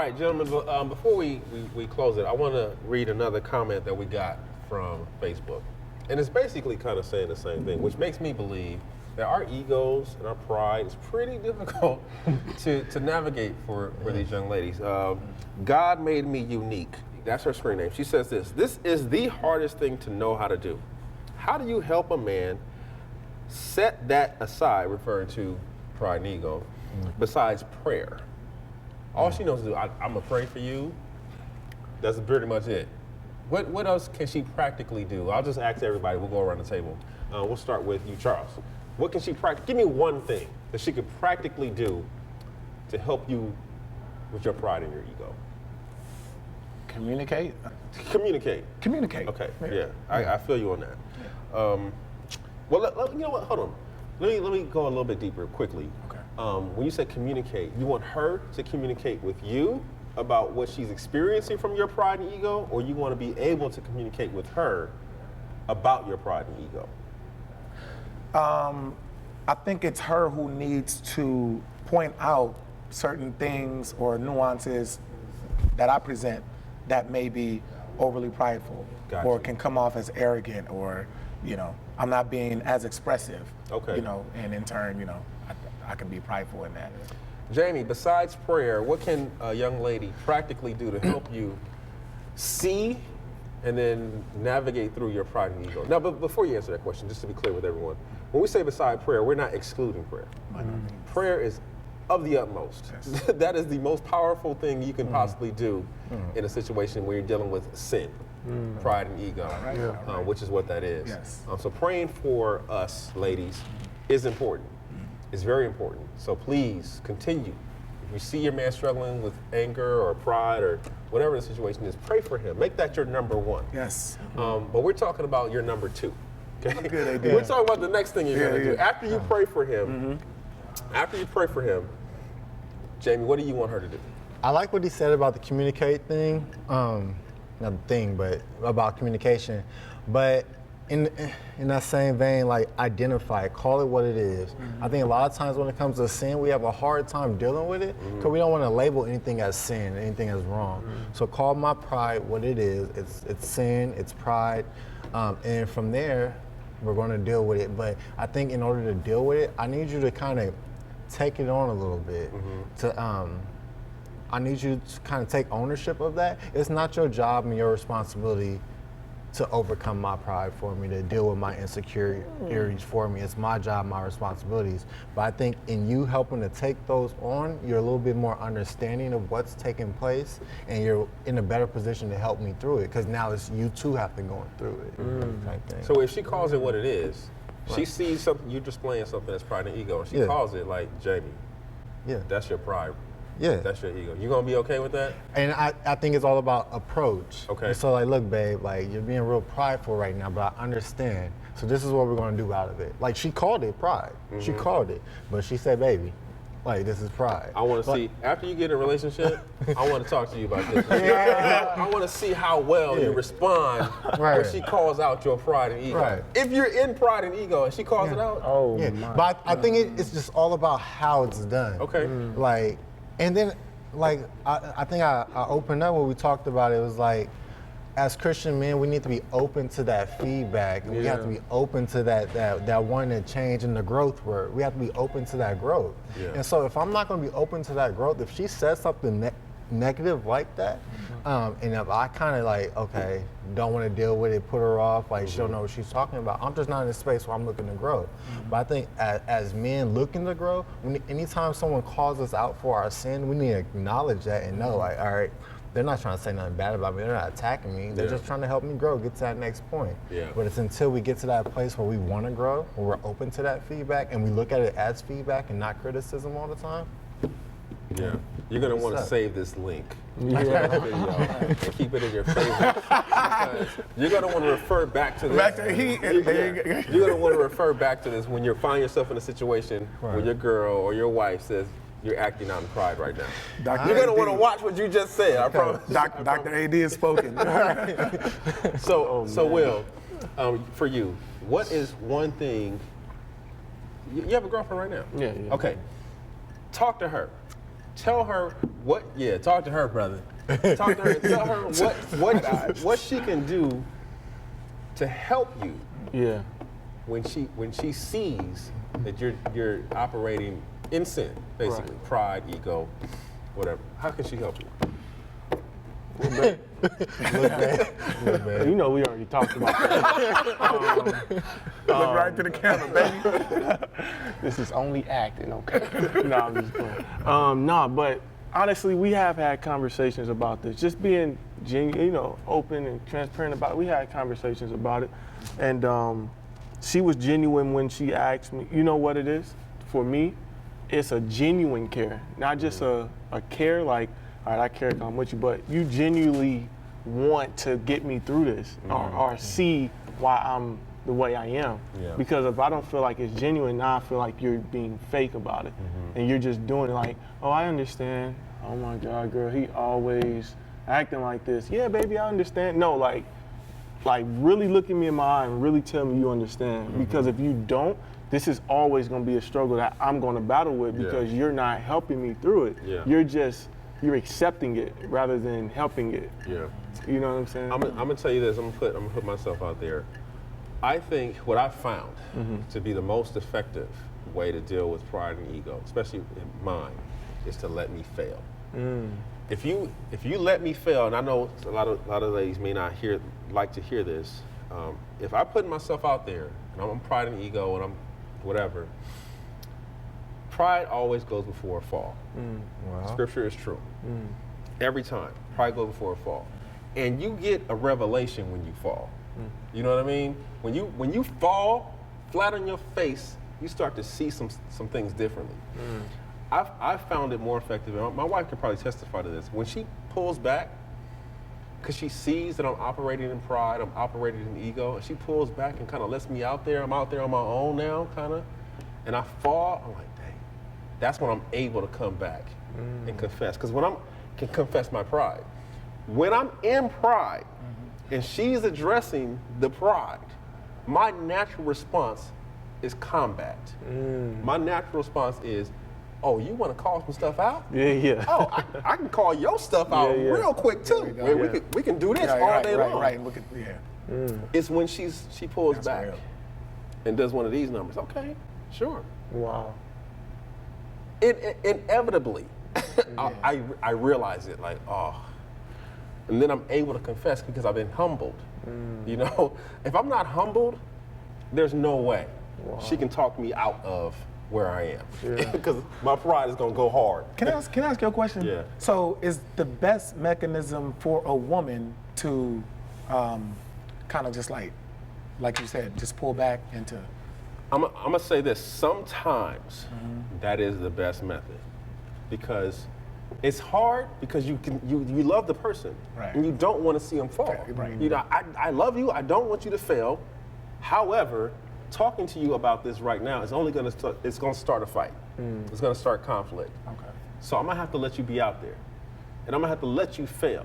right, gentlemen, before we close it, I want to read another comment that we got from Facebook. And it's basically kind of saying the same thing, which makes me believe that our egos and our pride is pretty difficult to navigate for these young ladies. God made me unique. That's her screen name. She says this is the hardest thing to know how to do. How do you help a man set that aside, referring to pride and ego, besides prayer? All she knows is, I'm gonna pray for you. That's pretty much it. What else can she practically do? I'll just ask everybody, we'll go around the table. We'll start with you, Charles. What can she give me one thing that she could practically do to help you with your pride and your ego? Communicate. Communicate. Okay, yeah. I feel you on that. Well, you know what, hold on. Let me go a little bit deeper quickly. Okay. When you say communicate, you want her to communicate with you about what she's experiencing from your pride and ego, or you want to be able to communicate with her about your pride and ego? I think it's her who needs to point out certain things or nuances that I present that may be overly prideful, Gotcha. or can come off as arrogant, or, I'm not being as expressive. Okay. And in turn, I can be prideful in that. Jamie, besides prayer, what can a young lady practically do to help you see and then navigate through your pride and ego? Now, but before you answer that question, just to be clear with everyone, when we say beside prayer, we're not excluding prayer. Prayer is of the utmost. Yes. That is the most powerful thing you can possibly do in a situation where you're dealing with sin, pride and ego, which is what that is. Yes. So praying for us, ladies, is important. It's very important. So please continue. If you see your man struggling with anger or pride or whatever the situation is, pray for him. Make that your number one. Yes. But we're talking about your number two. Okay? Good idea. We're talking about the next thing you're going to do. After you pray for him, Jamie, what do you want her to do? I like what he said about the communicate thing. Not the thing, but about communication. But in that same vein, like, identify it, call it what it is. I think a lot of times when it comes to sin, we have a hard time dealing with it because we don't want to label anything as sin, anything as wrong. So call my pride what it is. It's sin, it's pride, and from there, we're going to deal with it. But I think in order to deal with it, I need you to kind of take it on a little bit. I need you to kind of take ownership of that. It's not your job and your responsibility to overcome my pride for me, to deal with my insecurities for me. It's my job, my responsibilities. But I think in you helping to take those on, you're a little bit more understanding of what's taking place, and you're in a better position to help me through it, because now it's you two have to go through it. Type thing. So if she calls it what it is, she sees something, you're displaying something that's pride and ego, and she calls it like, Jamie, that's your pride. Yeah. That's your ego. You gonna be okay with that? And I think it's all about approach. Okay. And so, like, look, babe, like, you're being real prideful right now, but I understand. So this is what we're gonna do out of it. Like, she called it pride. She called it. But she said, baby, like, this is pride. I wanna see, after you get in a relationship, I wanna talk to you about this. I wanna see how well you respond when she calls out your pride and ego. Right. If you're in pride and ego and she calls it out, But I think it's just all about how it's done. okay. Like, and then, like, I think I opened up when we talked about it. It was like, as Christian men, we need to be open to that feedback. And we have to be open to that wanting to change and the growth word. We have to be open to that growth. Yeah. And so if I'm not going to be open to that growth, if she says something negative like that, and if I kind of like, okay, don't want to deal with it, put her off, like she don't know what she's talking about, I'm just not in a space where I'm looking to grow. But I think as men looking to grow, anytime someone calls us out for our sin, we need to acknowledge that and know, like, all right, they're not trying to say nothing bad about me, they're not attacking me, they're just trying to help me grow, get to that next point. But it's until we get to that place where we want to grow, where we're open to that feedback, and we look at it as feedback and not criticism all the time. Yeah. You're gonna want to save this link to the video and keep it in your favorites. Because you're gonna want to refer back to this. You're gonna want to refer back to this when you find yourself in a situation where your girl or your wife says you're acting out in pride right now. You're gonna want to watch what you just said. I promise. Dr. AD has spoken. So Will, for you, what is one thing? You have a girlfriend right now? Yeah. Okay. Talk to her. tell her what. Yeah, talk to her, brother. Talk to her. Tell her what she can do to help you. Yeah. When she sees that you're operating in sin, basically pride, ego, whatever. How can she help you? You know, we already talked about that. Look right to the camera, baby. This is only acting, okay? No, I'm just playing. No, but honestly, we have had conversations about this. Just being genuine, open and transparent about it. We had conversations about it, and she was genuine when she asked me. You know what it is? For me, it's a genuine care, not just a care like, all right, I care 'cause I'm with you, but you genuinely want to get me through this or see why I'm the way I am. Yeah. Because if I don't feel like it's genuine, now I feel like you're being fake about it. And you're just doing it like, oh, I understand. Oh my God, girl, he always acting like this. Yeah, baby, I understand. No, like really look at me in my eye and really tell me you understand. Because if you don't, this is always gonna be a struggle that I'm gonna battle with because you're not helping me through it. Yeah. You're accepting it rather than helping it. Yeah. You know what I'm saying? I'm gonna tell you this. I'm gonna put myself out there. I think what I found to be the most effective way to deal with pride and ego, especially in mine, is to let me fail. If you let me fail, and I know a lot of ladies may not like to hear this. If I put myself out there and I'm pride and ego and I'm whatever, pride always goes before a fall. Wow. Scripture is true. Every time, pride goes before a fall, and you get a revelation when you fall. You know what I mean? When you fall flat on your face, you start to see some things differently. I've found it more effective, and my wife can probably testify to this. When she pulls back, because she sees that I'm operating in pride, I'm operating in ego, and she pulls back and kind of lets me out there. I'm out there on my own now, kind of, and I fall. I'm like, dang. That's when I'm able to come back and confess. Because when I can confess my pride, when I'm in pride and she's addressing the pride, my natural response is combat. My natural response is, oh, you want to call some stuff out? Yeah. Oh, I can call your stuff out real quick too. We can do this all day long. Right. Look at It's when she pulls That's back real. and does one of these numbers. Okay, sure. Wow. Inevitably, I realize it, like, oh. And then I'm able to confess because I've been humbled. You know, if I'm not humbled, there's no way she can talk me out of where I am. Because my pride is gonna go hard. Can I ask you a question? Yeah. So is the best mechanism for a woman to kind of just like you said, just pull back into? I'm gonna say this. Sometimes that is the best method, because it's hard because you love the person and you don't want to see them fall. Right. You know, I love you. I don't want you to fail. However, talking to you about this right now is only gonna start a fight. It's gonna start conflict. Okay. So I'm gonna have to let you be out there, and I'm gonna have to let you fail,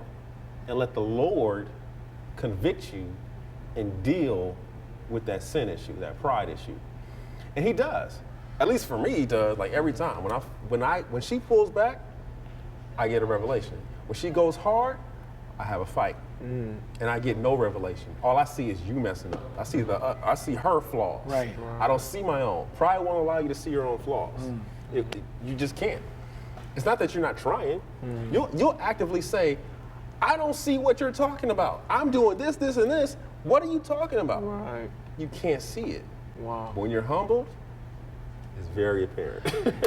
and let the Lord convict you and deal with that sin issue, that pride issue. And He does. At least for me, He does. Like every time when she pulls back, I get a revelation. When she goes hard, I have a fight, and I get no revelation. All I see is you messing up. I see her flaws. Right. I don't see my own. Pride won't allow you to see your own flaws. You just can't. It's not that you're not trying. You'll actively say, I don't see what you're talking about. I'm doing this, this, and this. What are you talking about? Right. You can't see it. Wow. When you're humbled, it's very apparent.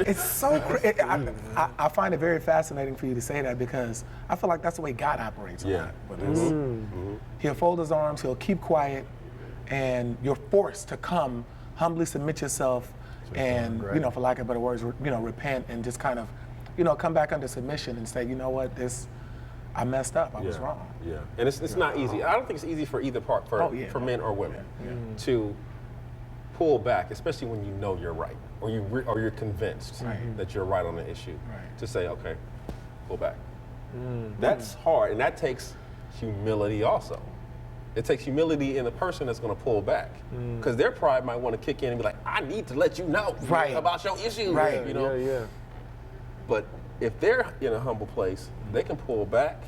It's so crazy. I find it very fascinating for you to say that, because I feel like that's the way God operates a lot with us. He'll fold His arms, He'll keep quiet, and you're forced to come, humbly submit yourself, and, for lack of better words, repent and just kind of, come back under submission and say, you know what, I messed up, I was wrong. Yeah, and it's not easy. I don't think it's easy for either part, for men or women, to pull back, especially when you know you're right, or you're convinced that you're right on the issue. Right. To say, okay, pull back. That's hard, and that takes humility also. It takes humility in the person that's going to pull back, because their pride might want to kick in and be like, I need to let you know about your issue. Right. You know? Yeah. But if they're in a humble place, they can pull back,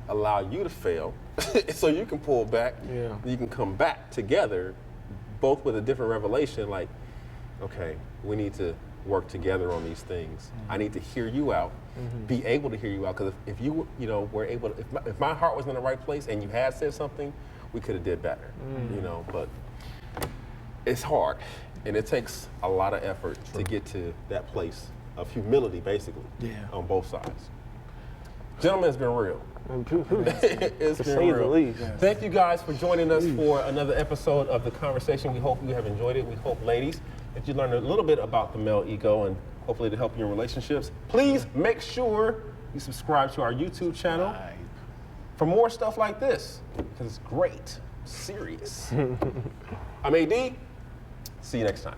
allow you to fail, so you can pull back. Yeah. You can come back together, both with a different revelation. Like, okay, we need to work together on these things. I need to hear you out, be able to hear you out. Because if you, were able to, if my heart was in the right place and you had said something, we could have did better. But it's hard, and it takes a lot of effort to get to that place of humility, basically, on both sides. Gentlemen, it's been real. It's To been say the real. least. Thank you guys for joining us for another episode of The Conversation. We hope you have enjoyed it. We hope, ladies, that you learned a little bit about the male ego and hopefully to help your relationships. Please make sure you subscribe to our YouTube channel for more stuff like this, because it's great, serious. I'm AD. See you next time.